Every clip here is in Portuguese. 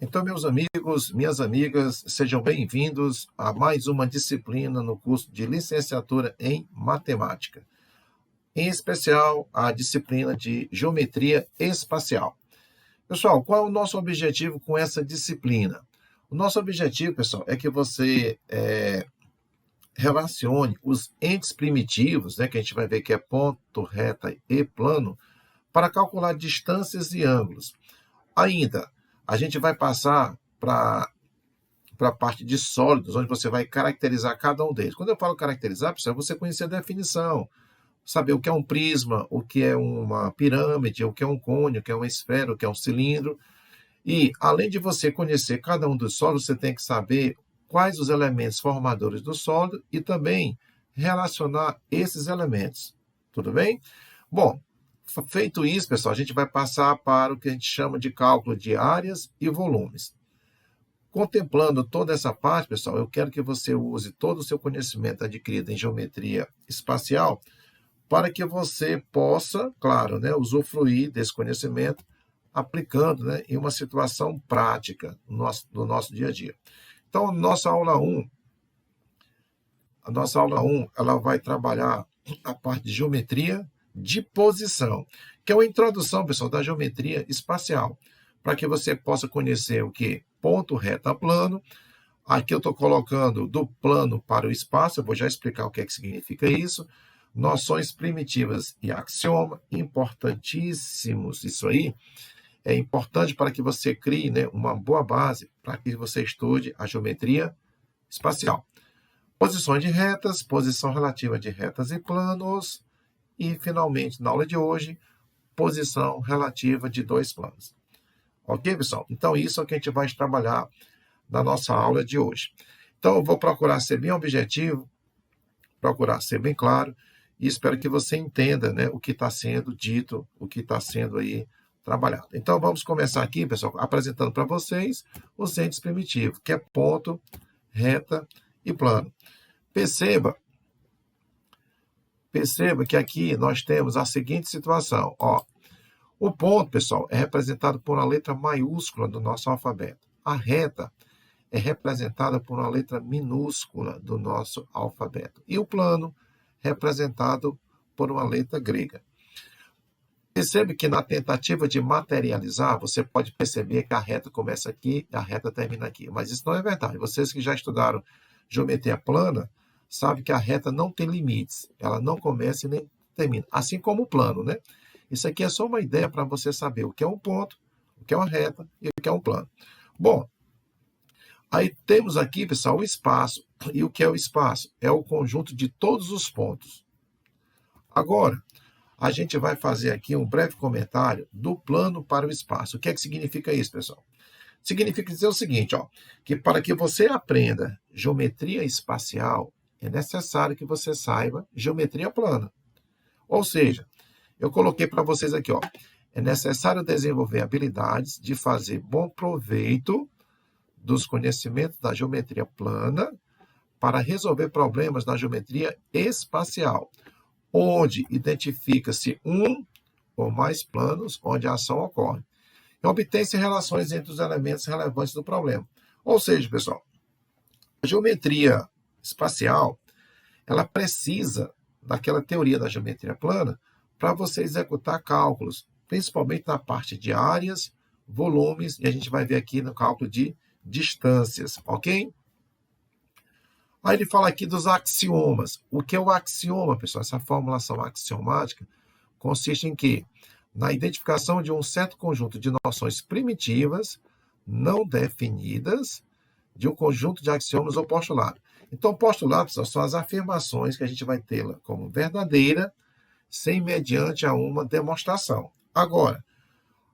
Então, meus amigos, minhas amigas, sejam bem-vindos a mais uma disciplina no curso de licenciatura em matemática, em especial a disciplina de geometria espacial. Pessoal, qual é o nosso objetivo com essa disciplina? O nosso objetivo, pessoal, é que você relacione os entes primitivos, né, que a gente vai ver que é ponto, reta e plano, para calcular distâncias e ângulos. Ainda, a gente vai passar para a parte de sólidos, onde você vai caracterizar cada um deles. Quando eu falo caracterizar, pessoal, você conhecer a definição, saber o que é um prisma, o que é uma pirâmide, o que é um cone, o que é uma esfera, o que é um cilindro. E, além de você conhecer cada um dos sólidos, você tem que saber quais os elementos formadores do sólido e também relacionar esses elementos. Tudo bem? Bom, feito isso, pessoal, a gente vai passar para o que a gente chama de cálculo de áreas e volumes. Contemplando toda essa parte, pessoal, eu quero que você use todo o seu conhecimento adquirido em geometria espacial para que você possa, claro, né, usufruir desse conhecimento aplicando, né, em uma situação prática no nosso dia a dia. Então, a nossa aula 1, ela vai trabalhar a parte de geometria de posição, que é uma introdução, pessoal, da geometria espacial, para que você possa conhecer o que? Ponto, reta, plano. Aqui eu estou colocando do plano para o espaço, eu vou já explicar o que é que significa isso. Noções primitivas e axioma, importantíssimos, isso aí é importante para que você crie, né, uma boa base para que você estude a geometria espacial. Posições de retas, posição relativa de retas e planos, e, finalmente, na aula de hoje, posição relativa de dois planos. Ok, pessoal? Então, isso é o que a gente vai trabalhar na nossa aula de hoje. Então, eu vou procurar ser bem objetivo, procurar ser bem claro, e espero que você entenda, né, o que está sendo dito, o que está sendo aí trabalhado. Então, vamos começar aqui, pessoal, apresentando para vocês os entes primitivos, que é ponto, reta e plano. Perceba que aqui nós temos a seguinte situação. Ó, o ponto, pessoal, é representado por uma letra maiúscula do nosso alfabeto. A reta é representada por uma letra minúscula do nosso alfabeto. E o plano, representado por uma letra grega. Percebe que na tentativa de materializar, você pode perceber que a reta começa aqui e a reta termina aqui. Mas isso não é verdade. Vocês que já estudaram geometria plana, sabem que a reta não tem limites. Ela não começa e nem termina. Assim como o plano, né? Isso aqui é só uma ideia para você saber o que é um ponto, o que é uma reta e o que é um plano. Bom, aí temos aqui, pessoal, o espaço. E o que é o espaço? É o conjunto de todos os pontos. Agora, a gente vai fazer aqui um breve comentário do plano para o espaço. O que é que significa isso, pessoal? Significa dizer o seguinte, ó, que para que você aprenda geometria espacial, é necessário que você saiba geometria plana. Ou seja, eu coloquei para vocês aqui, ó, é necessário desenvolver habilidades de fazer bom proveito dos conhecimentos da geometria plana para resolver problemas na geometria espacial, onde identifica-se um ou mais planos onde a ação ocorre. E obtém-se relações entre os elementos relevantes do problema. Ou seja, pessoal, a geometria espacial, ela precisa daquela teoria da geometria plana para você executar cálculos, principalmente na parte de áreas, volumes, e a gente vai ver aqui no cálculo de distâncias, ok? Aí ele fala aqui dos axiomas. O que é o axioma, pessoal? Essa formulação axiomática consiste em quê? Na identificação de um certo conjunto de noções primitivas, não definidas, de um conjunto de axiomas ou postulados. Então, postulados, pessoal, são as afirmações que a gente vai tê-la como verdadeira, sem mediante a uma demonstração. Agora,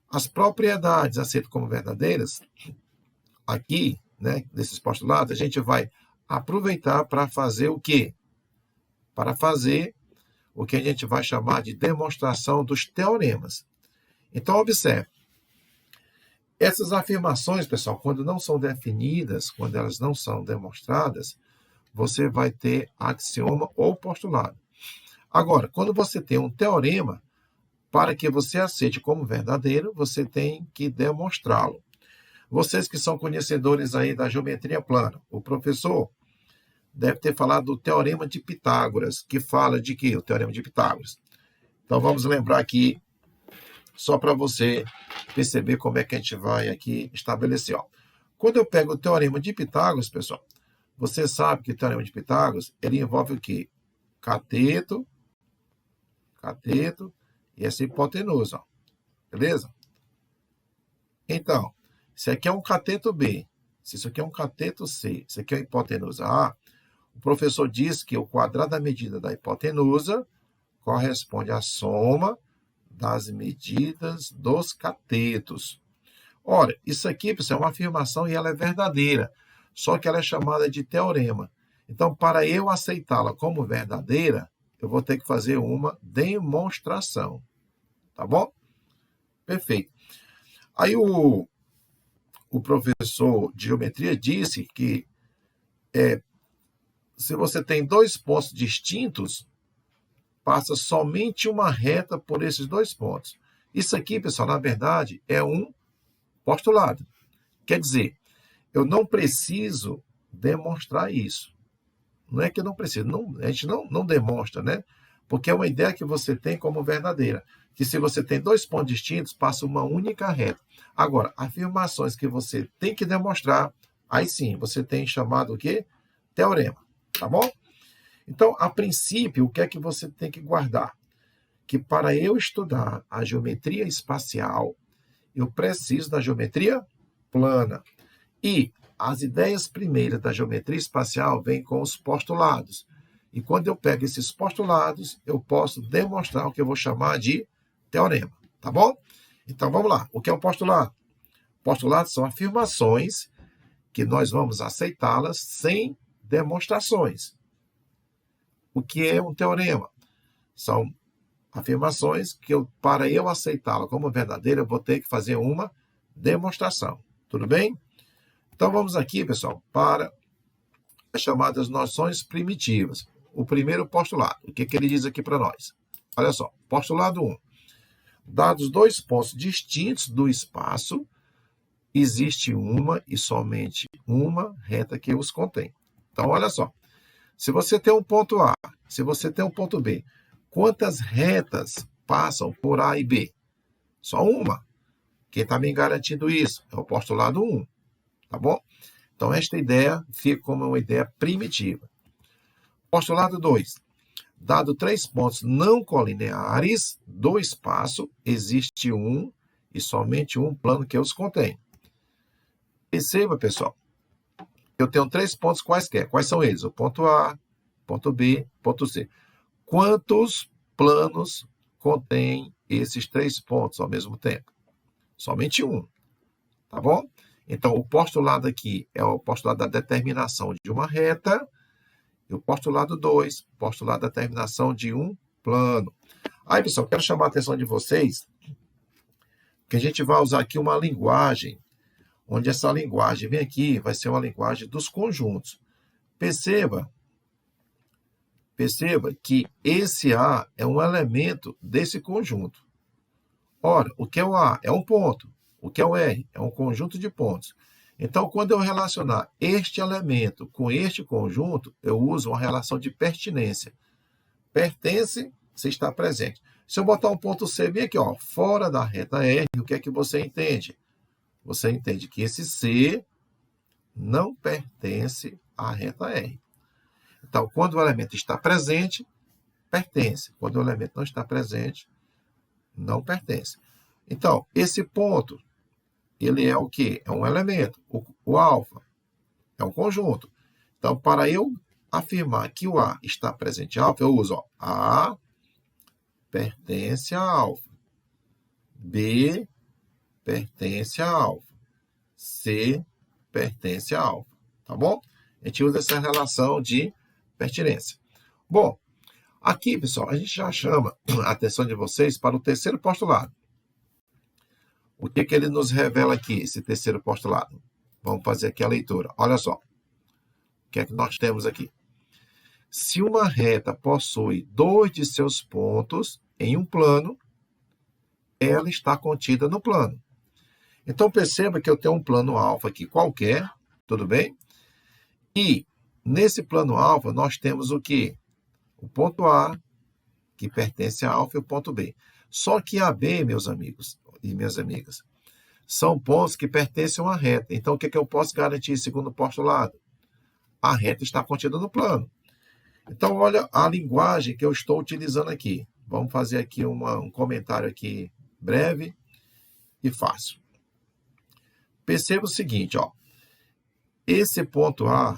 as propriedades aceitas como verdadeiras, aqui, né, desses postulados, a gente vai aproveitar para fazer o quê? Para fazer o que a gente vai chamar de demonstração dos teoremas. Então, observe. Essas afirmações, pessoal, quando não são definidas, quando elas não são demonstradas, você vai ter axioma ou postulado. Agora, quando você tem um teorema, para que você aceite como verdadeiro, você tem que demonstrá-lo. Vocês que são conhecedores aí da geometria plana, o professor deve ter falado do Teorema de Pitágoras, que fala de quê? O Teorema de Pitágoras. Então vamos lembrar aqui, só para você perceber como é que a gente vai aqui estabelecer. Ó. Quando eu pego o Teorema de Pitágoras, pessoal, você sabe que o Teorema de Pitágoras, ele envolve o quê? Cateto e essa hipotenusa, ó. Beleza? Então, se aqui é um cateto B, se isso aqui é um cateto C, isso aqui é a hipotenusa A, o professor diz que o quadrado da medida da hipotenusa corresponde à soma das medidas dos catetos. Ora, isso aqui, pessoal, é uma afirmação e ela é verdadeira, só que ela é chamada de teorema. Então, para eu aceitá-la como verdadeira, eu vou ter que fazer uma demonstração. Tá bom? Perfeito. Aí o professor de geometria disse que se você tem dois pontos distintos, passa somente uma reta por esses dois pontos. Isso aqui, pessoal, na verdade, é um postulado. Quer dizer, eu não preciso demonstrar isso. Não é que eu não preciso, a gente não demonstra, né? Porque é uma ideia que você tem como verdadeira. Que se você tem dois pontos distintos, passa uma única reta. Agora, afirmações que você tem que demonstrar, aí sim, você tem chamado o quê? Teorema, tá bom? Então, a princípio, o que é que você tem que guardar? Que para eu estudar a geometria espacial, eu preciso da geometria plana. E as ideias primeiras da geometria espacial vêm com os postulados. E quando eu pego esses postulados, eu posso demonstrar o que eu vou chamar de teorema, tá bom? Então, vamos lá. O que é um postulado? Postulados são afirmações que nós vamos aceitá-las sem demonstrações. O que é um teorema? São afirmações que, para eu aceitá-la como verdadeira, eu vou ter que fazer uma demonstração. Tudo bem? Então, vamos aqui, pessoal, para as chamadas noções primitivas. O primeiro postulado. O que ele diz aqui para nós? Olha só. Postulado 1. Dados dois pontos distintos do espaço, existe uma e somente uma reta que os contém. Então, olha só. Se você tem um ponto A, se você tem um ponto B, quantas retas passam por A e B? Só uma. Quem está me garantindo isso? É o postulado 1. Tá bom? Então, esta ideia fica como uma ideia primitiva. Postulado 2. Dado três pontos não colineares do espaço, existe um e somente um plano que os contém. Perceba, pessoal, eu tenho três pontos quaisquer. Quais são eles? O ponto A, ponto B, ponto C. Quantos planos contém esses três pontos ao mesmo tempo? Somente um. Tá bom? Então, o postulado aqui é o postulado da determinação de uma reta. E o postulado 2, postulado da determinação de um plano. Aí, pessoal, quero chamar a atenção de vocês que a gente vai usar aqui uma linguagem, onde essa linguagem vem aqui, vai ser uma linguagem dos conjuntos. Perceba que esse A é um elemento desse conjunto. Ora, o que é o A? É um ponto. O que é o R? É um conjunto de pontos. Então, quando eu relacionar este elemento com este conjunto, eu uso uma relação de pertinência. Pertence, se está presente. Se eu botar um ponto C bem aqui, ó, fora da reta R, o que é que você entende? Você entende que esse C não pertence à reta R. Então, quando o elemento está presente, pertence. Quando o elemento não está presente, não pertence. Então, esse ponto, ele é o quê? É um elemento. O alfa é um conjunto. Então, para eu afirmar que o A está presente em alfa, eu uso A pertence a alfa. B pertence a alfa. C pertence a alfa. Tá bom? A gente usa essa relação de pertinência. Bom, aqui, pessoal, a gente já chama a atenção de vocês para o terceiro postulado. O que ele nos revela aqui, esse terceiro postulado? Vamos fazer aqui a leitura. Olha só. O que é que nós temos aqui? Se uma reta possui dois de seus pontos em um plano, ela está contida no plano. Então, perceba que eu tenho um plano alfa aqui qualquer, tudo bem? E nesse plano alfa nós temos o quê? O ponto A, que pertence a alfa, e o ponto B. Só que a B, meus amigos e minhas amigas, são pontos que pertencem a uma reta. Então, o que eu posso garantir segundo o postulado? A reta está contida no plano. Então, olha a linguagem que eu estou utilizando aqui. Vamos fazer aqui um comentário aqui breve e fácil. Perceba o seguinte, ó. Esse ponto A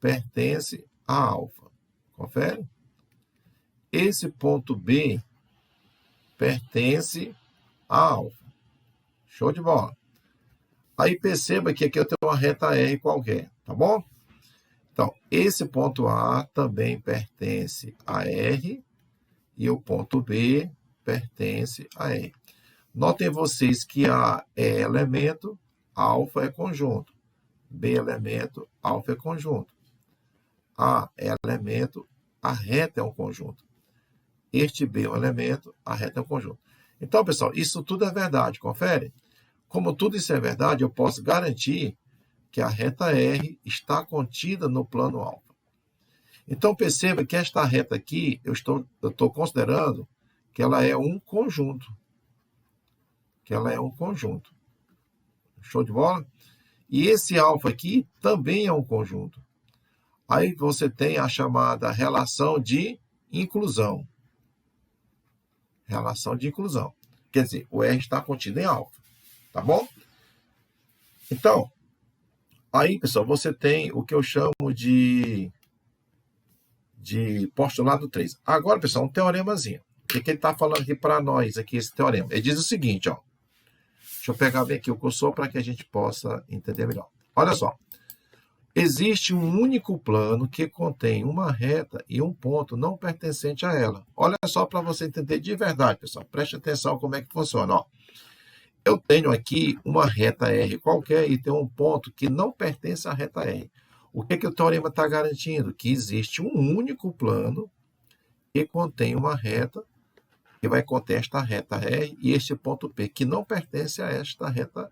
pertence a alfa. Confere? Esse ponto B pertence a alfa. Show de bola. Aí perceba que aqui eu tenho uma reta R qualquer, tá bom? Então, esse ponto A também pertence a R e o ponto B pertence a R. Notem vocês que A é elemento, alfa é conjunto. B é elemento, alfa é conjunto. A é elemento, a reta é um conjunto. Este B é um elemento, a reta é um conjunto. Então, pessoal, isso tudo é verdade, confere? Como tudo isso é verdade, eu posso garantir que a reta R está contida no plano alfa. Então, perceba que esta reta aqui, eu estou considerando que ela é um conjunto. Que ela é um conjunto. Show de bola? E esse alfa aqui também é um conjunto. Aí você tem a chamada relação de inclusão. Relação de inclusão. Quer dizer, o R está contido em alfa. Tá bom? Então, aí, pessoal, você tem o que eu chamo de postulado 3. Agora, pessoal, um teoremazinho. O que ele está falando aqui para nós, aqui, esse teorema? Ele diz o seguinte, ó. Deixa eu pegar bem aqui o cursor para que a gente possa entender melhor. Olha só. Existe um único plano que contém uma reta e um ponto não pertencente a ela. Olha só para você entender de verdade, pessoal. Preste atenção como é que funciona, ó. Eu tenho aqui uma reta R qualquer e tenho um ponto que não pertence à reta R. O que o teorema está garantindo? Que existe um único plano que contém uma reta, que vai conter esta reta R e este ponto P, que não pertence a esta reta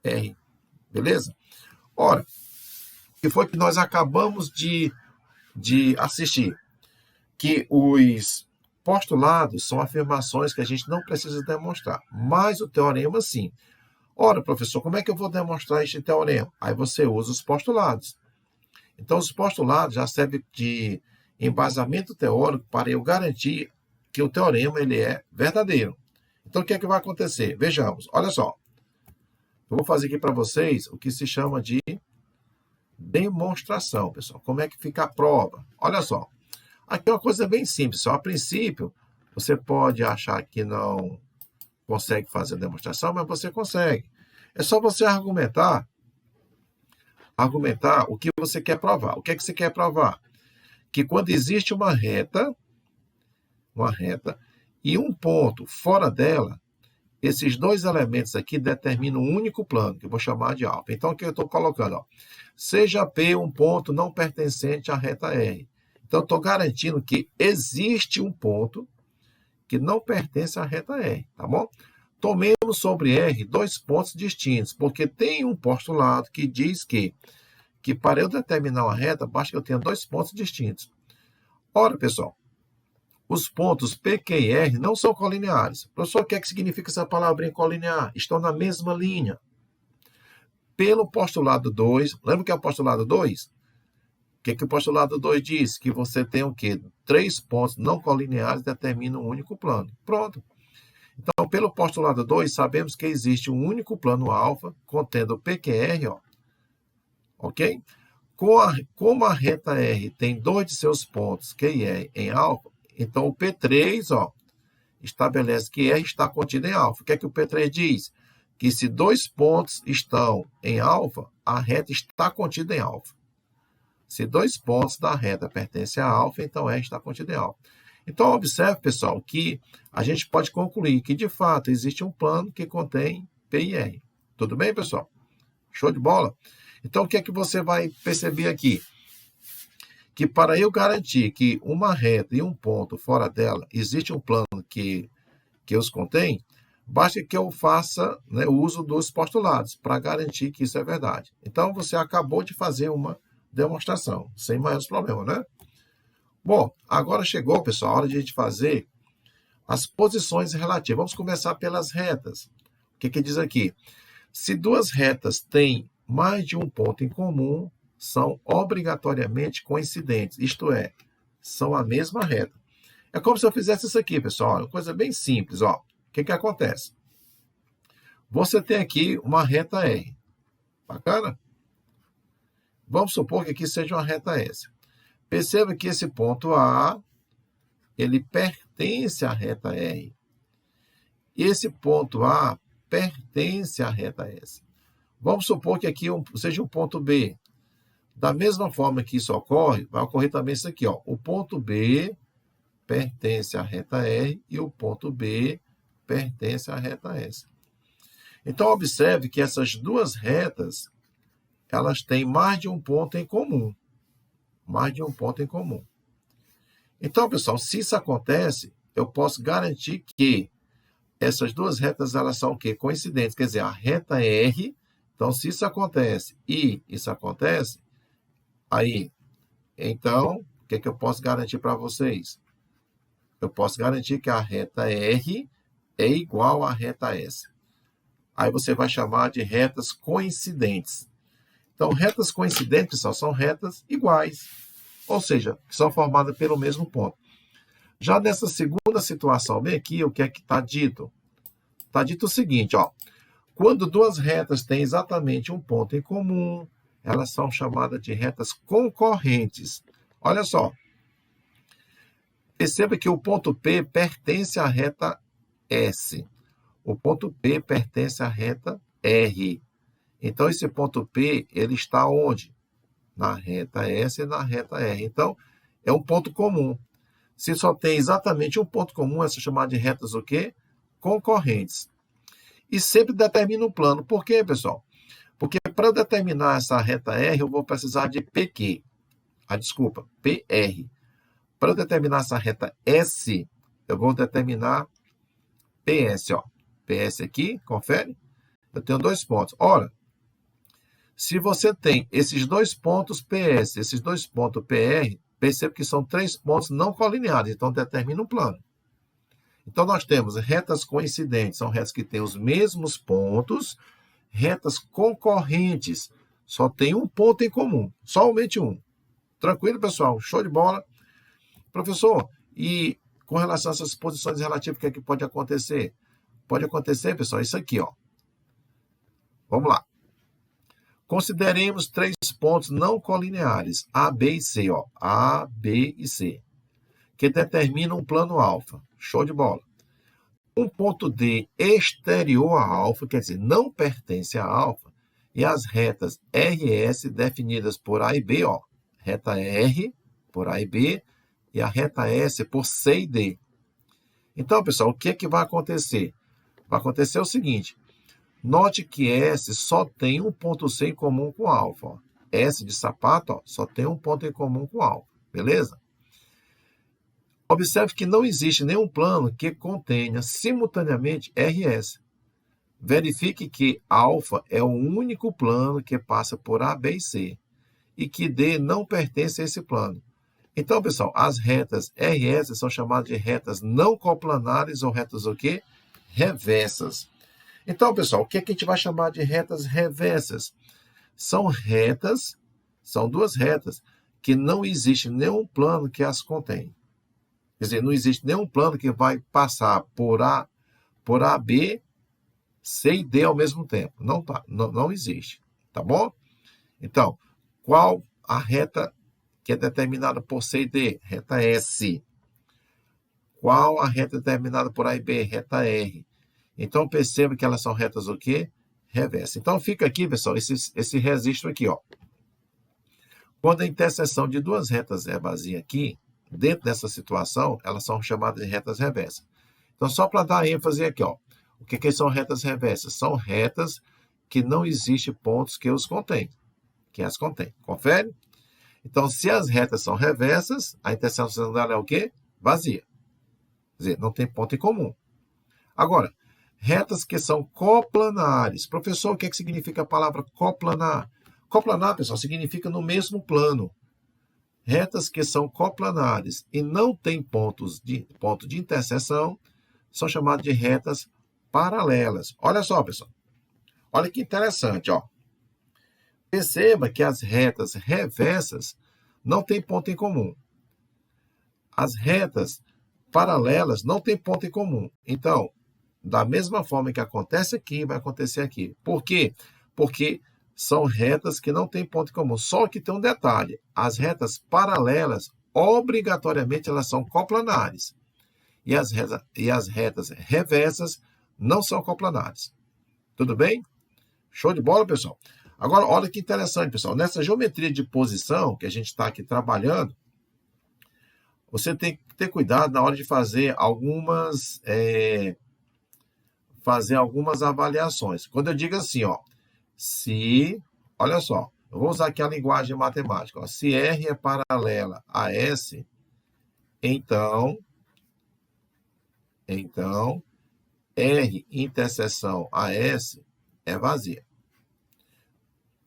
R. Beleza? Ora, o que foi que nós acabamos de assistir? Que os postulados são afirmações que a gente não precisa demonstrar, mas o teorema sim. Ora, professor, como é que eu vou demonstrar este teorema? Aí você usa os postulados. Então, os postulados já servem de embasamento teórico para eu garantir que o teorema ele é verdadeiro. Então, o que é que vai acontecer? Vejamos, olha só. Eu vou fazer aqui para vocês o que se chama de demonstração, pessoal. Como é que fica a prova? Olha só. Aqui é uma coisa bem simples. Só a princípio, você pode achar que não consegue fazer a demonstração, mas você consegue. É só você argumentar o que você quer provar. O que é que você quer provar? Que quando existe uma reta e um ponto fora dela, esses dois elementos aqui determinam um único plano, que eu vou chamar de alfa. Então, o que eu estou colocando? Ó, seja P um ponto não pertencente à reta R. Então, estou garantindo que existe um ponto que não pertence à reta R, tá bom? Tomemos sobre R dois pontos distintos, porque tem um postulado que diz que para eu determinar uma reta, basta que eu tenha dois pontos distintos. Ora, pessoal, os pontos P, Q e R não são colineares. Professor, o que é que significa essa palavrinha colinear? Estão na mesma linha. Pelo postulado 2, lembra o que é o postulado 2? O que o postulado 2 diz? Que você tem o quê? Três pontos não colineares determinam um único plano. Pronto. Então, pelo postulado 2, sabemos que existe um único plano alfa contendo PQR, ó, ok? Como a reta R tem dois de seus pontos, Q e R, em alfa, então o P3, ó, estabelece que R está contido em alfa. O que é que o P3 diz? Que se dois pontos estão em alfa, a reta está contida em alfa. Se dois pontos da reta pertencem a alfa, então R está contido em alfa. Então, observe, pessoal, que a gente pode concluir que, de fato, existe um plano que contém P e R. Tudo bem, pessoal? Show de bola? Então, o que é que você vai perceber aqui? Que para eu garantir que uma reta e um ponto fora dela existe um plano que os contém, Basta que eu faça, né, o uso dos postulados para garantir que isso é verdade. Então, você acabou de fazer uma demonstração, sem maiores problemas, né? Bom, agora chegou, pessoal, a hora de a gente fazer as posições relativas. Vamos começar pelas retas. O que diz aqui? Se duas retas têm mais de um ponto em comum, são obrigatoriamente coincidentes, isto é, são a mesma reta. É como se eu fizesse isso aqui, pessoal, uma coisa bem simples. Ó. O que acontece? Você tem aqui uma reta R. Bacana? Vamos supor que aqui seja uma reta S. Perceba que esse ponto A, ele pertence à reta R. E esse ponto A pertence à reta S. Vamos supor que aqui seja um ponto B. Da mesma forma que isso ocorre, vai ocorrer também isso aqui. Ó. O ponto B pertence à reta R e o ponto B pertence à reta S. Então, observe que essas duas retas, elas têm mais de um ponto em comum. Mais de um ponto em comum. Então, pessoal, se isso acontece, eu posso garantir que essas duas retas, elas são o quê? Coincidentes. Quer dizer, a reta R, então, se isso acontece e isso acontece, aí, então, o que eu posso garantir para vocês? Eu posso garantir que a reta R é igual à reta S. Aí você vai chamar de retas coincidentes. Então, retas coincidentes, pessoal, são retas iguais. Ou seja, que são formadas pelo mesmo ponto. Já nessa segunda situação, bem aqui, o que é que está dito? Está dito o seguinte, ó. Quando duas retas têm exatamente um ponto em comum, elas são chamadas de retas concorrentes. Olha só. Perceba que o ponto P pertence à reta S. O ponto P pertence à reta R. Então, esse ponto P, ele está onde? Na reta S e na reta R. Então, é um ponto comum. Se só tem exatamente um ponto comum, é chamado de retas o quê? Concorrentes. E sempre determina um plano. Por quê, pessoal? Porque para determinar essa reta R, eu vou precisar de PQ. Desculpa, PR. Para eu determinar essa reta S, eu vou determinar PS. Ó. PS aqui, confere? Eu tenho dois pontos. Ora, se você tem esses dois pontos PS, esses dois pontos PR, perceba que são três pontos não colineares, então determina um plano. Então, nós temos retas coincidentes, são retas que têm os mesmos pontos, retas concorrentes, só tem um ponto em comum, somente um. Tranquilo, pessoal? Show de bola. Professor, e com relação a essas posições relativas, o que é que pode acontecer? Pode acontecer, pessoal, isso aqui, ó. Vamos lá. Consideremos três pontos não colineares, A, B e C, ó. A, B e C, que determinam um plano alfa. Show de bola. Um ponto D exterior a alfa, quer dizer, não pertence a alfa, e as retas R e S definidas por A e B, ó. Reta R por A e B, e a reta S por C e D. Então, pessoal, o que é que vai acontecer? Vai acontecer o seguinte. Note que S só tem um ponto C em comum com alfa. Ó. S de sapato ó, só tem um ponto em comum com alfa. Beleza? Observe que não existe nenhum plano que contenha simultaneamente RS. Verifique que alfa é o único plano que passa por A, B e C. E que D não pertence a esse plano. Então, pessoal, as retas RS são chamadas de retas não coplanares ou retas o quê? Reversas. Então, pessoal, o que a gente vai chamar de retas reversas? São retas, são duas retas, que não existe nenhum plano que as contém. Quer dizer, não existe nenhum plano que vai passar por A, B, C e D ao mesmo tempo. Não existe. Tá bom? Então, qual a reta que é determinada por C e D? Reta S. Qual a reta determinada por A e B? Reta R. Então, perceba que elas são retas o quê? Reversas. Então, fica aqui, pessoal, esse registro aqui, ó. Quando a interseção de duas retas é vazia aqui, dentro dessa situação, elas são chamadas de retas reversas. Então, só para dar ênfase aqui, ó. O que são retas reversas? São retas que não existem pontos que os contêm. Que as contêm. Confere? Então, se as retas são reversas, a interseção dela é o quê? Vazia. Quer dizer, não tem ponto em comum. Agora, Retas que são coplanares. Professor, o que significa a palavra coplanar? Coplanar, pessoal, significa no mesmo plano. Retas que são coplanares e não têm ponto de interseção são chamadas de retas paralelas. Olha só, pessoal. Olha que interessante, ó. Perceba que as retas reversas não têm ponto em comum. As retas paralelas não têm ponto em comum. Então, da mesma forma que acontece aqui, vai acontecer aqui. Por quê? Porque são retas que não têm ponto em comum. Só que tem um detalhe. As retas paralelas, obrigatoriamente, elas são coplanares. E as retas reversas não são coplanares. Tudo bem? Show de bola, pessoal? Agora, olha que interessante, pessoal. Nessa geometria de posição que a gente está aqui trabalhando, você tem que ter cuidado na hora de fazer algumas avaliações. Quando eu digo assim, ó, se, olha só, eu vou usar aqui a linguagem matemática, ó, se R é paralela a S, então R interseção a S é vazia.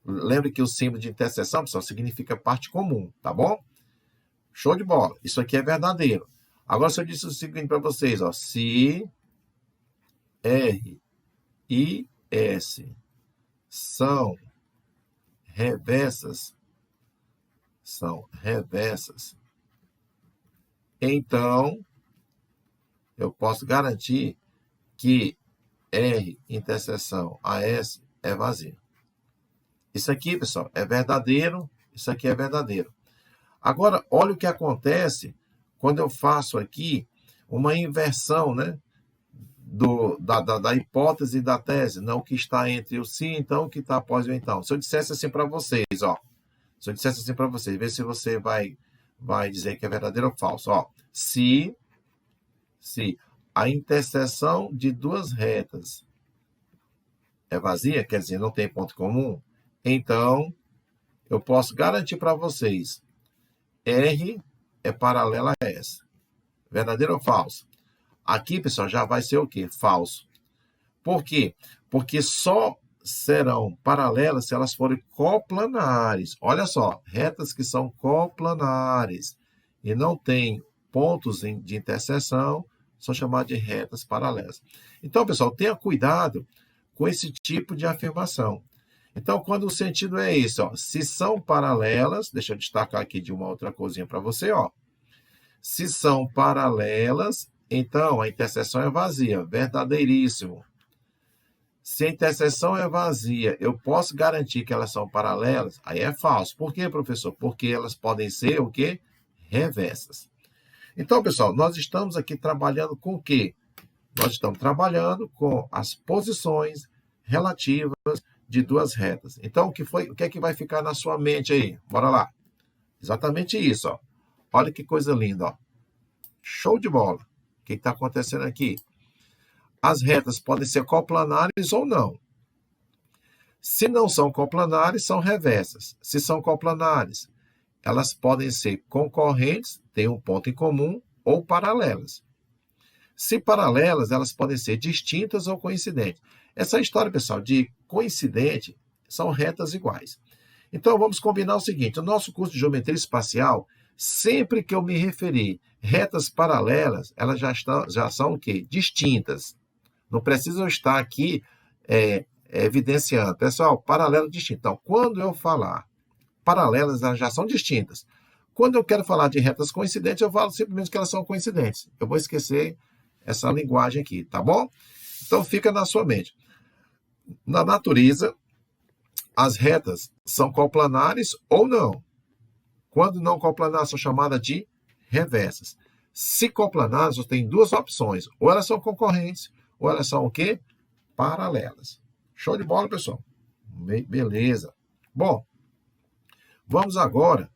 Lembre que o símbolo de interseção, pessoal, significa parte comum, tá bom? Show de bola. Isso aqui é verdadeiro. Agora, se eu disse o seguinte para vocês, ó, se R e S são reversas, então eu posso garantir que R interseção a S é vazio. Isso aqui, pessoal, é verdadeiro. Isso aqui é verdadeiro. Agora, olha o que acontece quando eu faço aqui uma inversão, né? Da hipótese e da tese, não o que está entre o sim, então, o que está após o então. Se eu dissesse assim para vocês, ó. Se eu dissesse assim para vocês, vê se você vai dizer que é verdadeiro ou falso. Ó, se a interseção de duas retas é vazia, quer dizer, não tem ponto comum, então eu posso garantir para vocês, R é paralela a S. Verdadeiro ou falso? Aqui, pessoal, já vai ser o quê? Falso. Por quê? Porque só serão paralelas se elas forem coplanares. Olha só, retas que são coplanares e não têm pontos de interseção são chamadas de retas paralelas. Então, pessoal, tenha cuidado com esse tipo de afirmação. Então, quando o sentido é esse, ó, se são paralelas, deixa eu destacar aqui de uma outra coisinha para você, ó. Se são paralelas, então a interseção é vazia, verdadeiríssimo. Se a interseção é vazia, eu posso garantir que elas são paralelas? Aí é falso. Por quê, professor? Porque elas podem ser o quê? Reversas. Então, pessoal, nós estamos aqui trabalhando com o quê? Nós estamos trabalhando com as posições relativas de duas retas. Então, o que é que vai ficar na sua mente aí? Bora lá. Exatamente isso, ó. Olha que coisa linda, ó. Show de bola. O que está acontecendo aqui? As retas podem ser coplanares ou não. Se não são coplanares, são reversas. Se são coplanares, elas podem ser concorrentes, têm um ponto em comum, ou paralelas. Se paralelas, elas podem ser distintas ou coincidentes. Essa história, pessoal, de coincidente são retas iguais. Então, vamos combinar o seguinte, o nosso curso de geometria espacial, sempre que eu me referir retas paralelas, elas já são o quê? Distintas. Não precisam estar aqui evidenciando. Pessoal, paralelo distinto. Então, quando eu falar paralelas, elas já são distintas. Quando eu quero falar de retas coincidentes, eu falo simplesmente que elas são coincidentes. Eu vou esquecer essa linguagem aqui, tá bom? Então, fica na sua mente. Na natureza, as retas são coplanares ou não. Quando não coplanares, são chamadas de reversas. Se coplanares, você tem duas opções. Ou elas são concorrentes, ou elas são o quê? Paralelas. Show de bola, pessoal? Beleza. Bom, vamos agora,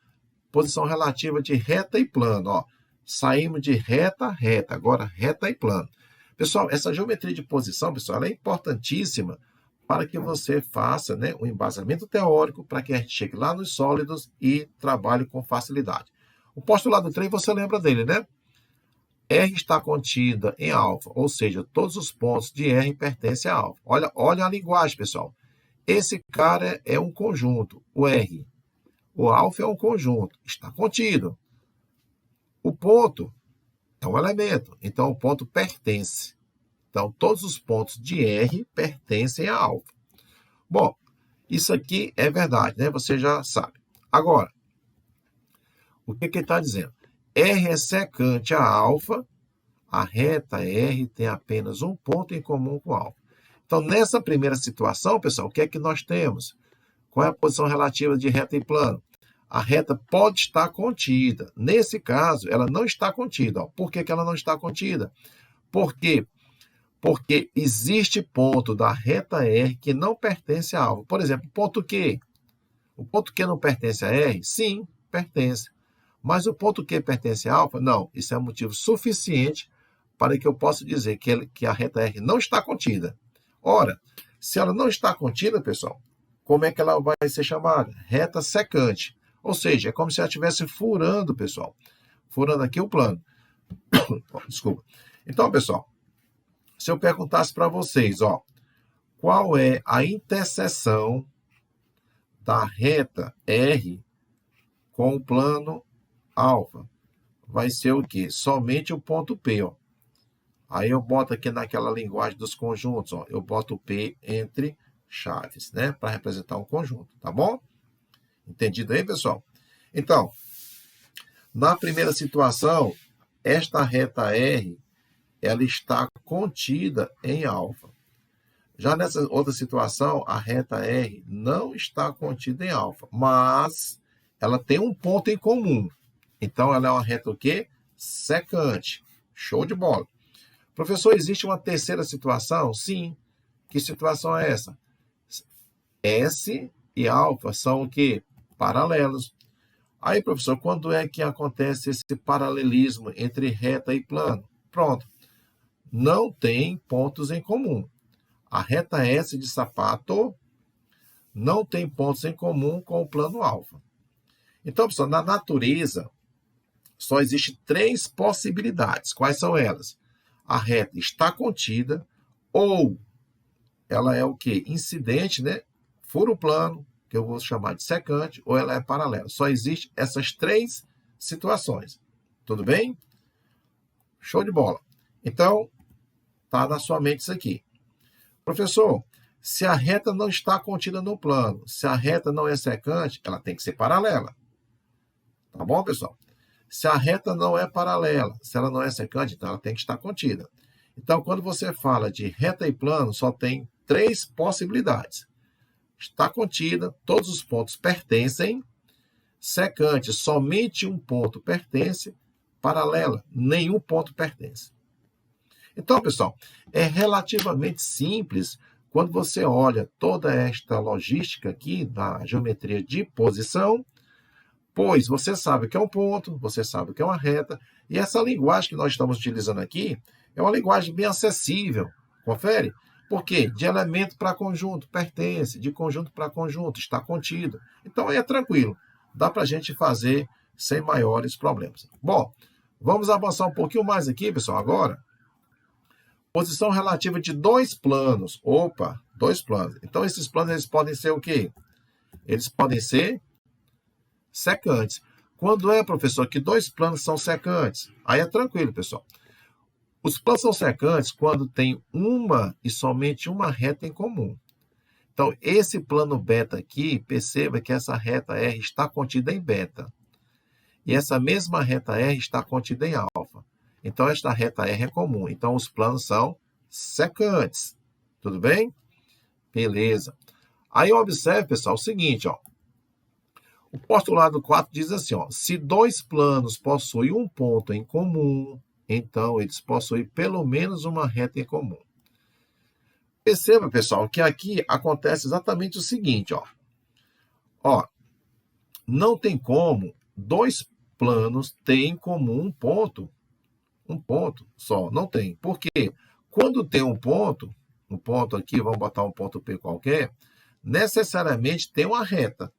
posição relativa de reta e plano. Ó. Saímos de reta a reta, agora reta e plano. Pessoal, essa geometria de posição, pessoal, ela é importantíssima para que você faça, né, um embasamento teórico para que a gente chegue lá nos sólidos e trabalhe com facilidade. O postulado 3, você lembra dele, né? R está contida em alfa, ou seja, todos os pontos de R pertencem a alfa. Olha a linguagem, pessoal. Esse cara é um conjunto, o R. O alfa é um conjunto, está contido. O ponto é um elemento, então o ponto pertence. Então, todos os pontos de R pertencem a alfa. Bom, isso aqui é verdade, né? Você já sabe. Agora, o que ele está dizendo? R é secante a alfa, a reta R tem apenas um ponto em comum com alfa. Então, nessa primeira situação, pessoal, o que é que nós temos? Qual é a posição relativa de reta e plano? A reta pode estar contida. Nesse caso, ela não está contida. Por que ela não está contida? Porque existe ponto da reta R que não pertence a alfa. Por exemplo, ponto Q. O ponto Q não pertence a R? Sim, pertence. Mas o ponto Q pertence a alfa? Não. Isso é motivo suficiente para que eu possa dizer que a reta R não está contida. Ora, se ela não está contida, pessoal, como é que ela vai ser chamada? Reta secante. Ou seja, é como se ela estivesse furando, pessoal. Furando aqui o plano. Desculpa. Então, pessoal, se eu perguntasse para vocês, qual é a interseção da reta R com o plano alfa? Vai ser o quê? Somente o ponto P, Aí eu boto aqui naquela linguagem dos conjuntos, eu boto o P entre chaves, né? Para representar um conjunto, tá bom? Entendido aí, pessoal? Então, na primeira situação, esta reta R, ela está contida em alfa. Já nessa outra situação, a reta R não está contida em alfa, mas ela tem um ponto em comum. Então, ela é uma reta o quê? Secante. Show de bola. Professor, existe uma terceira situação? Sim. Que situação é essa? S e alfa são o quê? Paralelos. Aí, professor, quando é que acontece esse paralelismo entre reta e plano? Pronto. Não tem pontos em comum. A reta S de sapato não tem pontos em comum com o plano alfa. Então, pessoal, na natureza, só existem 3 possibilidades. Quais são elas? A reta está contida, ou ela é o quê? Incidente, né? Fura o plano, que eu vou chamar de secante, ou ela é paralela. Só existem essas 3 situações. Tudo bem? Show de bola. Então, tá na sua mente isso aqui. Professor, se a reta não está contida no plano, se a reta não é secante, ela tem que ser paralela. Tá bom, pessoal? Se a reta não é paralela, se ela não é secante, então ela tem que estar contida. Então, quando você fala de reta e plano, só tem 3 possibilidades. Está contida, todos os pontos pertencem. Secante, somente um ponto pertence. Paralela, nenhum ponto pertence. Então, pessoal, é relativamente simples quando você olha toda esta logística aqui da geometria de posição, pois você sabe o que é um ponto, você sabe o que é uma reta, e essa linguagem que nós estamos utilizando aqui é uma linguagem bem acessível. Confere? Por quê? De elemento para conjunto, pertence, de conjunto para conjunto, está contido. Então, aí é tranquilo, dá para a gente fazer sem maiores problemas. Bom, vamos avançar um pouquinho mais aqui, pessoal, agora. Posição relativa de 2 planos. Opa, 2 planos. Então, esses planos eles podem ser o quê? Eles podem ser secantes. Quando é, professor, que 2 planos são secantes? Aí é tranquilo, pessoal. Os planos são secantes quando tem uma e somente uma reta em comum. Então, esse plano beta aqui, perceba que essa reta R está contida em beta. E essa mesma reta R está contida em alfa. Então, esta reta R é comum. Então, os planos são secantes. Tudo bem? Beleza. Aí, observe, pessoal, o seguinte, O postulado 4 diz assim, se 2 planos possuem um ponto em comum, então eles possuem pelo menos uma reta em comum. Perceba, pessoal, que aqui acontece exatamente o seguinte, não tem como 2 planos terem em comum um ponto só, não tem. Por quê? Quando tem um ponto aqui, vamos botar um ponto P qualquer, necessariamente tem uma reta.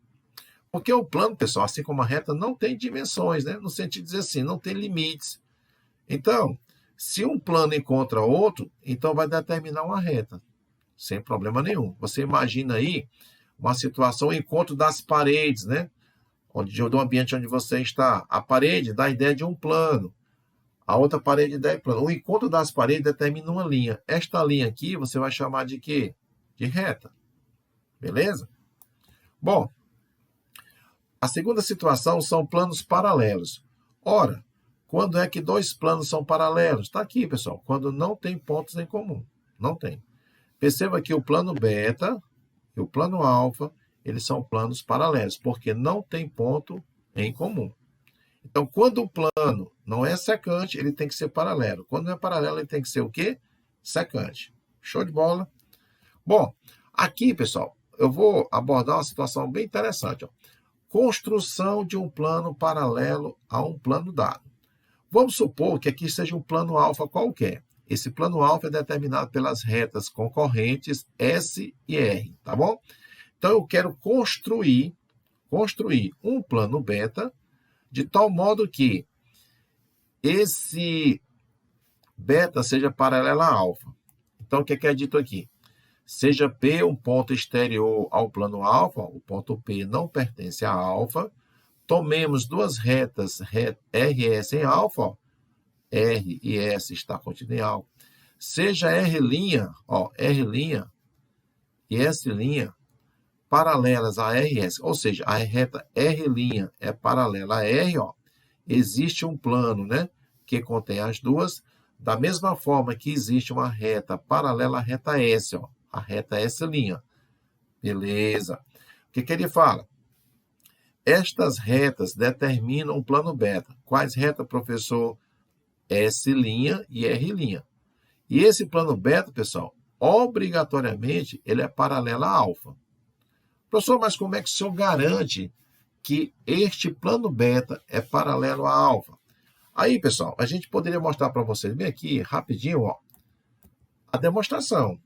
Porque o plano, pessoal, assim como a reta, não tem dimensões, né? No sentido de dizer assim, não tem limites. Então, se um plano encontra outro, então vai determinar uma reta, sem problema nenhum. Você imagina aí uma situação, o encontro das paredes, né? Do ambiente onde você está. A parede dá a ideia de um plano, a outra parede dá plano. O encontro das paredes determina uma linha. Esta linha aqui você vai chamar de quê? De reta. Beleza? Bom, a segunda situação são planos paralelos. Ora, quando é que dois planos são paralelos? Está aqui, pessoal. Quando não tem pontos em comum. Não tem. Perceba que o plano beta e o plano alfa, eles são planos paralelos, porque não tem ponto em comum. Então, quando o plano não é secante, ele tem que ser paralelo. Quando não é paralelo, ele tem que ser o quê? Secante. Show de bola? Bom, aqui, pessoal, eu vou abordar uma situação bem interessante. Ó. Construção de um plano paralelo a um plano dado. Vamos supor que aqui seja um plano alfa qualquer. Esse plano alfa é determinado pelas retas concorrentes S e R, tá bom? Então, eu quero construir um plano beta de tal modo que esse beta seja paralelo a alfa. Então, o que é dito aqui? Seja P um ponto exterior ao plano alfa, o ponto P não pertence a alfa, tomemos duas retas RS em alfa, R e S está contido em alfa, seja R', R' e S' paralelas a RS, ou seja, a reta R' é paralela a R, existe um plano, né, que contém as duas, da mesma forma que existe uma reta paralela à reta S, a reta S'. Beleza. O que ele fala? Estas retas determinam um plano beta. Quais retas, professor? S' e R'. E esse plano beta, pessoal, obrigatoriamente, ele é paralelo a alfa. Professor, mas como é que o senhor garante que este plano beta é paralelo a alfa? Aí, pessoal, a gente poderia mostrar para vocês bem aqui, rapidinho, a demonstração.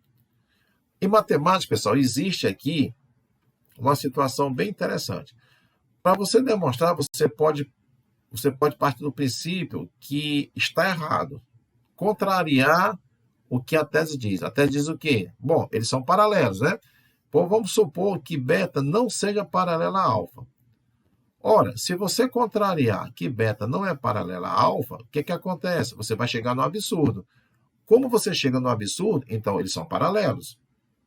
Em matemática, pessoal, existe aqui uma situação bem interessante. Para você demonstrar, você pode partir do princípio que está errado. Contrariar o que a tese diz. A tese diz o quê? Bom, eles são paralelos, né? Então, vamos supor que beta não seja paralela a alfa. Ora, se você contrariar que beta não é paralela a alfa, o que acontece? Você vai chegar no absurdo. Como você chega no absurdo, então eles são paralelos.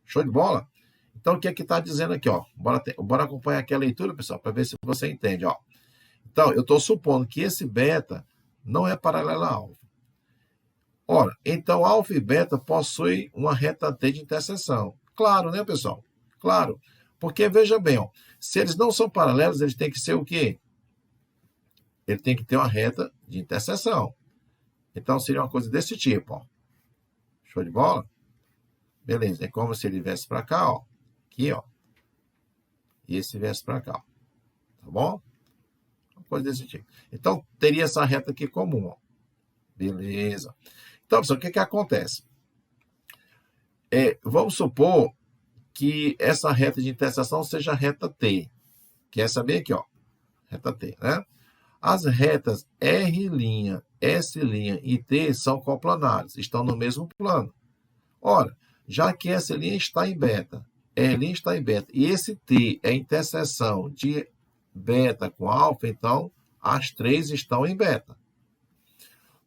Show de bola? Então, o que está dizendo aqui? Bora acompanhar aqui a leitura, pessoal, para ver se você entende. Então, eu estou supondo que esse beta não é paralelo a alfa. Ora, então alfa e beta possuem uma reta T de interseção. Claro, né, pessoal? Claro. Porque, veja bem, se eles não são paralelos, eles têm que ser o quê? Ele tem que ter uma reta de interseção. Então, seria uma coisa desse tipo. Show de bola? Beleza. É como se ele viesse para cá, aqui, e esse viesse para cá. Tá bom? Uma coisa desse tipo. Então, teria essa reta aqui comum. Beleza. Então, pessoal, o que acontece? Vamos supor que essa reta de interseção seja a reta T. Que é essa bem aqui, reta T, né? As retas R', S' e T são coplanares, estão no mesmo plano. Ora, já que S' está em beta, R' está em beta, e esse T é a interseção de beta com alfa, então as três estão em beta.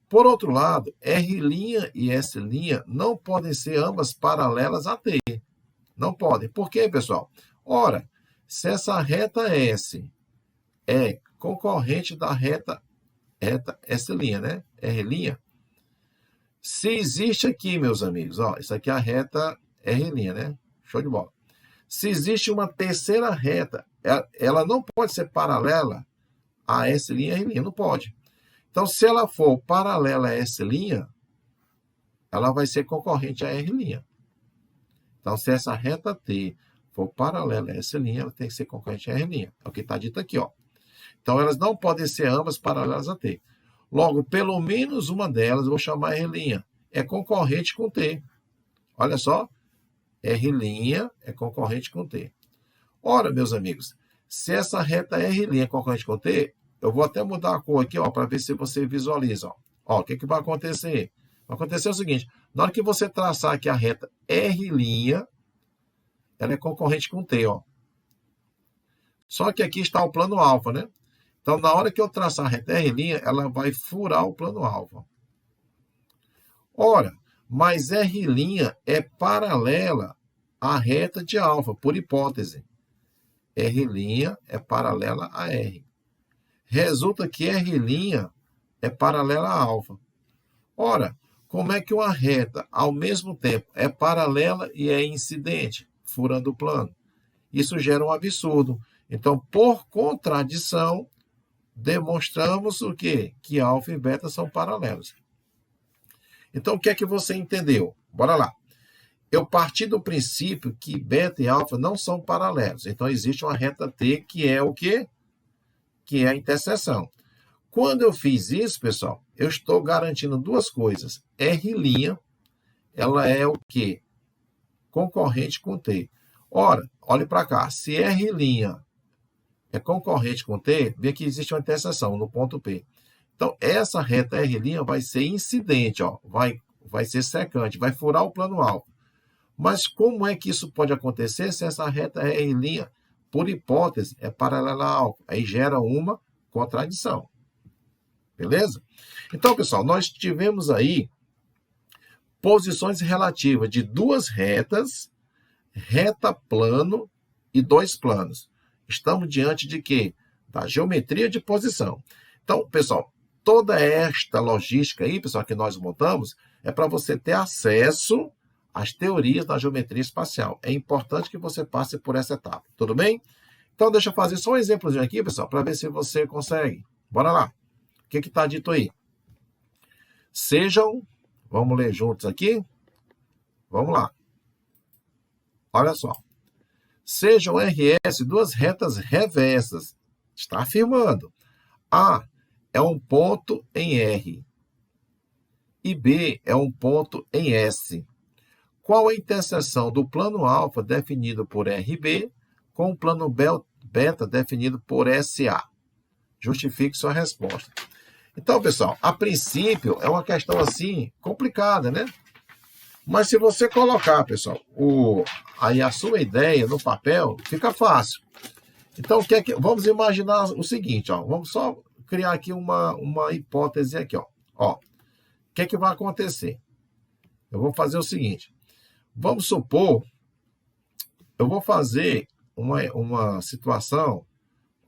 Por outro lado, R' e S' não podem ser ambas paralelas a T. Não podem. Por quê, pessoal? Ora, se essa reta S é concorrente da reta S', né? R'. Se existe aqui, meus amigos, isso aqui é a reta R', né? Show de bola. Se existe uma terceira reta, ela não pode ser paralela a S' e R', não pode. Então, se ela for paralela a S', ela vai ser concorrente a R'. Então, se essa reta T for paralela a S', ela tem que ser concorrente a R'. É o que está dito aqui, Então, elas não podem ser ambas paralelas a T. Logo, pelo menos uma delas, eu vou chamar R', é concorrente com T. Olha só, R' é concorrente com T. Ora, meus amigos, se essa reta R' é concorrente com T, eu vou até mudar a cor aqui, para ver se você visualiza. Ó, o que vai acontecer? Vai acontecer o seguinte, na hora que você traçar aqui a reta R', ela é concorrente com T, ó. Só que aqui está o plano alfa, né? Então, na hora que eu traçar a reta R', ela vai furar o plano alfa. Ora, mas R' é paralela à reta de alfa, por hipótese. R' é paralela a R. Resulta que R' é paralela a alfa. Ora, como é que uma reta, ao mesmo tempo, é paralela e é incidente, furando o plano? Isso gera um absurdo. Então, por contradição, demonstramos o quê? Que alfa e beta são paralelos. Então, o que é que você entendeu? Bora lá. Eu parti do princípio que beta e alfa não são paralelos. Então, existe uma reta T que é o quê? Que é a interseção. Quando eu fiz isso, pessoal, eu estou garantindo duas coisas. R', ela é o quê? Concorrente com T. Ora, olhe para cá. Se R' é concorrente com T, vê que existe uma interseção no ponto P. Então, essa reta R' vai ser incidente, ó, vai ser secante, vai furar o plano alfa. Mas como é que isso pode acontecer se essa reta R', por hipótese, é paralela a alfa? Aí gera uma contradição. Beleza? Então, pessoal, nós tivemos aí posições relativas de duas retas, reta plano e dois planos. Estamos diante de quê? Da geometria de posição. Então, pessoal, toda esta logística aí, pessoal, que nós montamos, é para você ter acesso às teorias da geometria espacial. É importante que você passe por essa etapa. Tudo bem? Então, deixa eu fazer só um exemplozinho aqui, pessoal, para ver se você consegue. Bora lá. O que está dito aí? Sejam, vamos ler juntos aqui? Vamos lá. Olha só. Sejam RS duas retas reversas. Está afirmando. A é um ponto em R e B é um ponto em S. Qual a interseção do plano alfa definido por RB com o plano beta definido por SA? Justifique sua resposta. Então, pessoal, a princípio é uma questão assim complicada, né? Mas se você colocar, pessoal, aí a sua ideia no papel, fica fácil. Então, vamos imaginar o seguinte, ó, vamos só criar aqui uma hipótese aqui, ó. O que vai acontecer? Eu vou fazer o seguinte. Vamos supor, eu vou fazer uma situação,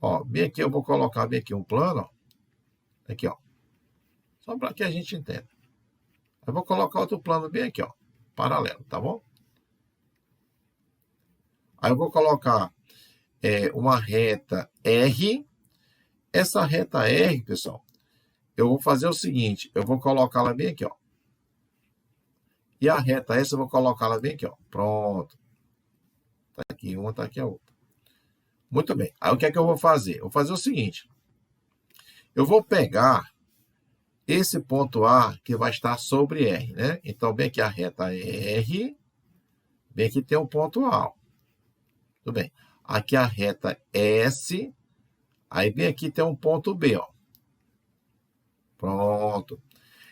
ó, bem aqui eu vou colocar bem aqui um plano, ó, aqui, ó, só para que a gente entenda. Eu vou colocar outro plano bem aqui, ó, paralelo, tá bom? Aí eu vou colocar uma reta R. Essa reta R, pessoal, eu vou fazer o seguinte, eu vou colocá-la bem aqui, ó. E a reta S eu vou colocá-la bem aqui, ó. Pronto. Tá aqui uma, tá aqui a outra. Muito bem. Aí o que é que eu vou fazer? Eu vou fazer o seguinte. Eu vou pegar esse ponto A que vai estar sobre R, né? Então, bem aqui a reta R, bem aqui tem um ponto A. Tudo bem. Aqui a reta S, aí bem aqui tem um ponto B, ó. Pronto.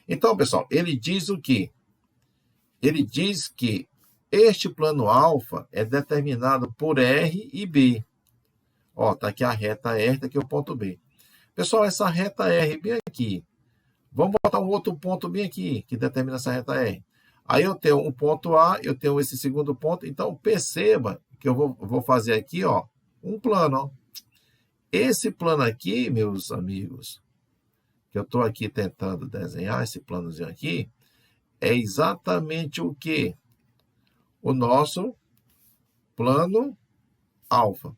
Então, pessoal, ele diz o quê? Ele diz que este plano alfa é determinado por R e B. Ó, tá aqui a reta R, tá aqui o ponto B. Pessoal, essa reta R bem aqui. Vamos botar um outro ponto bem aqui, que determina essa reta R. Aí eu tenho um ponto A, eu tenho esse segundo ponto. Então, perceba que eu vou fazer aqui, ó, um plano, ó. Esse plano aqui, meus amigos, que eu estou aqui tentando desenhar, esse planozinho aqui, é exatamente o quê? O nosso plano alfa.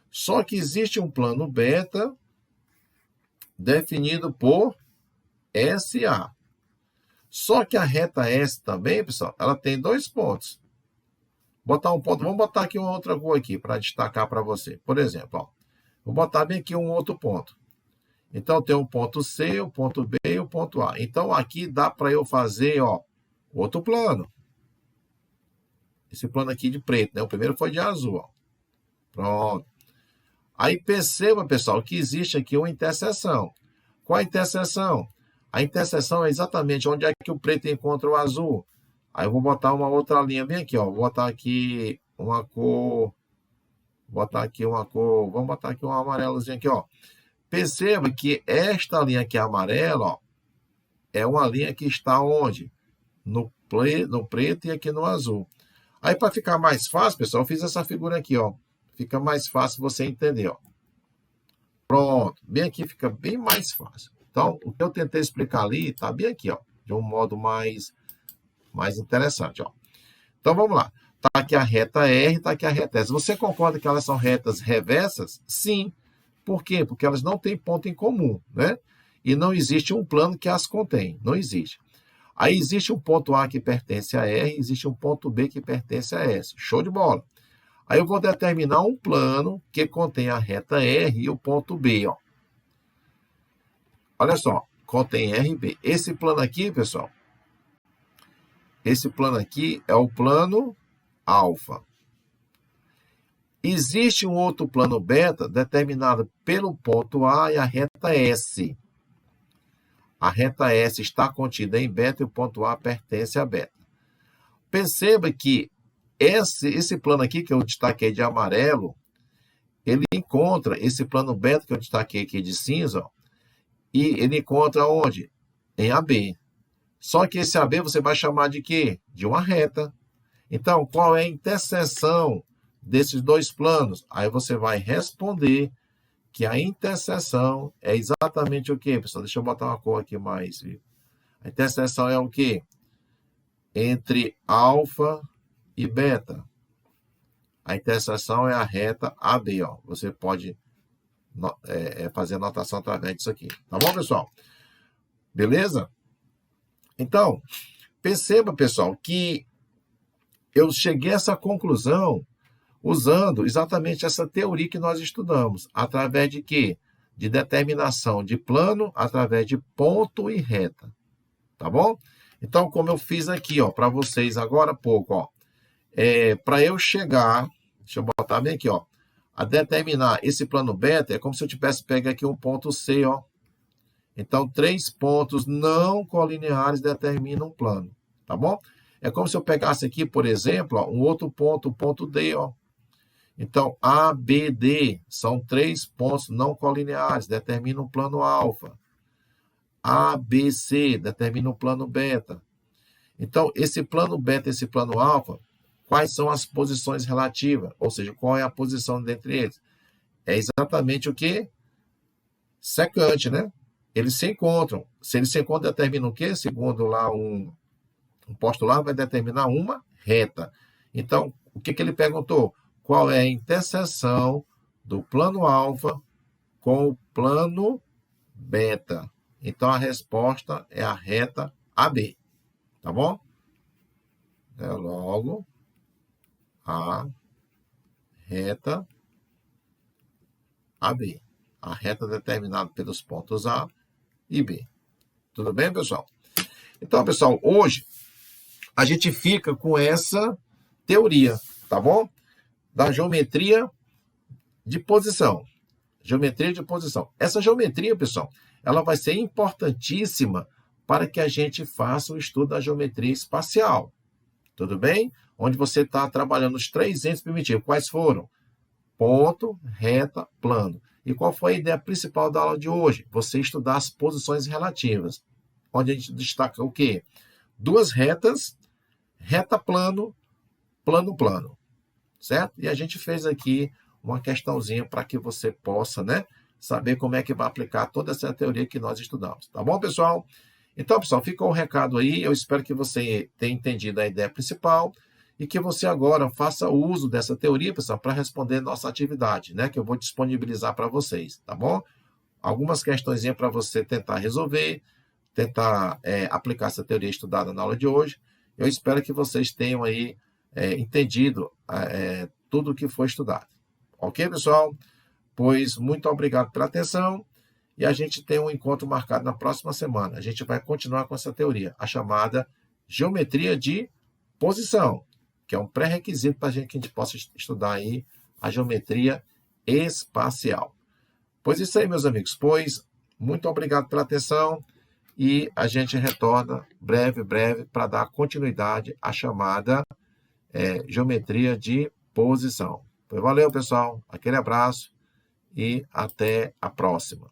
Só que existe um plano beta definido por SA. Só que a reta S também, pessoal, ela tem dois pontos. Botar um ponto, vamos botar aqui uma outra cor aqui para destacar para você. Por exemplo, ó, vou botar bem aqui um outro ponto. Então tem um ponto C, o ponto B e o ponto A. Então aqui dá para eu fazer, ó, outro plano. Esse plano aqui de preto, né? O primeiro foi de azul, ó. Pronto. Aí perceba, pessoal, que existe aqui uma interseção. Qual a interseção? A interseção é exatamente onde é que o preto encontra o azul. Aí eu vou botar uma outra linha bem aqui, ó. Vou botar aqui uma cor. Vamos botar aqui um amarelozinho aqui, ó. Perceba que esta linha aqui amarela, ó, é uma linha que está onde? No preto e aqui no azul. Aí, para ficar mais fácil, pessoal, eu fiz essa figura aqui, ó. Fica mais fácil você entender, ó. Pronto. Bem aqui fica bem mais fácil. Então, o que eu tentei explicar ali está bem aqui, ó. De um modo mais interessante, ó. Então, vamos lá. Está aqui a reta R, está aqui a reta S. Você concorda que elas são retas reversas? Sim. Por quê? Porque elas não têm ponto em comum, né? E não existe um plano que as contém. Não existe. Aí existe um ponto A que pertence a R, existe um ponto B que pertence a S. Show de bola. Aí eu vou determinar um plano que contém a reta R e o ponto B, ó. Olha só, contém R e B. Esse plano aqui, pessoal, esse plano aqui é o plano alfa. Existe um outro plano beta determinado pelo ponto A e a reta S. A reta S está contida em beta e o ponto A pertence a beta. Perceba que esse plano aqui que eu destaquei de amarelo, ele encontra esse plano beta que eu destaquei aqui de cinza, ó, e ele encontra onde? Em AB. Só que esse AB você vai chamar de quê? De uma reta. Então, qual é a interseção desses dois planos? Aí você vai responder que a interseção é exatamente o quê, pessoal? Deixa eu botar uma cor aqui mais. A interseção é o quê? Entre alfa e beta. A interseção é a reta AB, ó. Você pode fazer anotação através disso aqui. Tá bom, pessoal? Beleza? Então, perceba, pessoal, que eu cheguei a essa conclusão usando exatamente essa teoria que nós estudamos. Através de quê? De determinação de plano, através de ponto e reta. Tá bom? Então, como eu fiz aqui, ó, para vocês agora há pouco, ó. Para eu chegar, deixa eu botar bem aqui, ó, a determinar esse plano beta, é como se eu tivesse pego aqui um ponto C, ó. Então, 3 pontos não colineares determinam um plano, tá bom? É como se eu pegasse aqui, por exemplo, ó, um outro ponto, o ponto D, ó. Então, A, B, D são 3 pontos não colineares, determinam um plano alfa. A, B, C determina um plano beta. Então, esse plano beta e esse plano alfa, quais são as posições relativas? Ou seja, qual é a posição dentre eles? É exatamente o que? Secante, né? Eles se encontram. Se eles se encontram, determinam o quê? Segundo lá um postulado, vai determinar uma reta. Então, o que ele perguntou? Qual é a interseção do plano alfa com o plano beta? Então, a resposta é a reta AB. Tá bom? Logo, a reta AB. A reta determinada pelos pontos A e B. Tudo bem, pessoal? Então, pessoal, hoje a gente fica com essa teoria, tá bom? Da geometria de posição. Geometria de posição. Essa geometria, pessoal, ela vai ser importantíssima para que a gente faça o estudo da geometria espacial. Tudo bem? Onde você está trabalhando os 3 entes primitivos. Quais foram? Ponto, reta, plano. E qual foi a ideia principal da aula de hoje? Você estudar as posições relativas. Onde a gente destaca o quê? 2 retas, reta, plano, plano, plano. Certo? E a gente fez aqui uma questãozinha para que você possa, né, saber como é que vai aplicar toda essa teoria que nós estudamos. Tá bom, pessoal? Então, pessoal, fica o recado aí. Eu espero que você tenha entendido a ideia principal e que você agora faça uso dessa teoria, pessoal, para responder nossa atividade, né, que eu vou disponibilizar para vocês, tá bom? Algumas questõezinhas para você tentar resolver, tentar aplicar essa teoria estudada na aula de hoje. Eu espero que vocês tenham aí entendido tudo o que foi estudado. Ok, pessoal? Pois muito obrigado pela atenção e a gente tem um encontro marcado na próxima semana. A gente vai continuar com essa teoria, a chamada geometria de posição, que é um pré-requisito para que a gente possa estudar aí a geometria espacial. Pois isso aí, meus amigos. Pois muito obrigado pela atenção e a gente retorna breve, para dar continuidade à chamada geometria de posição. Valeu, pessoal. Aquele abraço e até a próxima.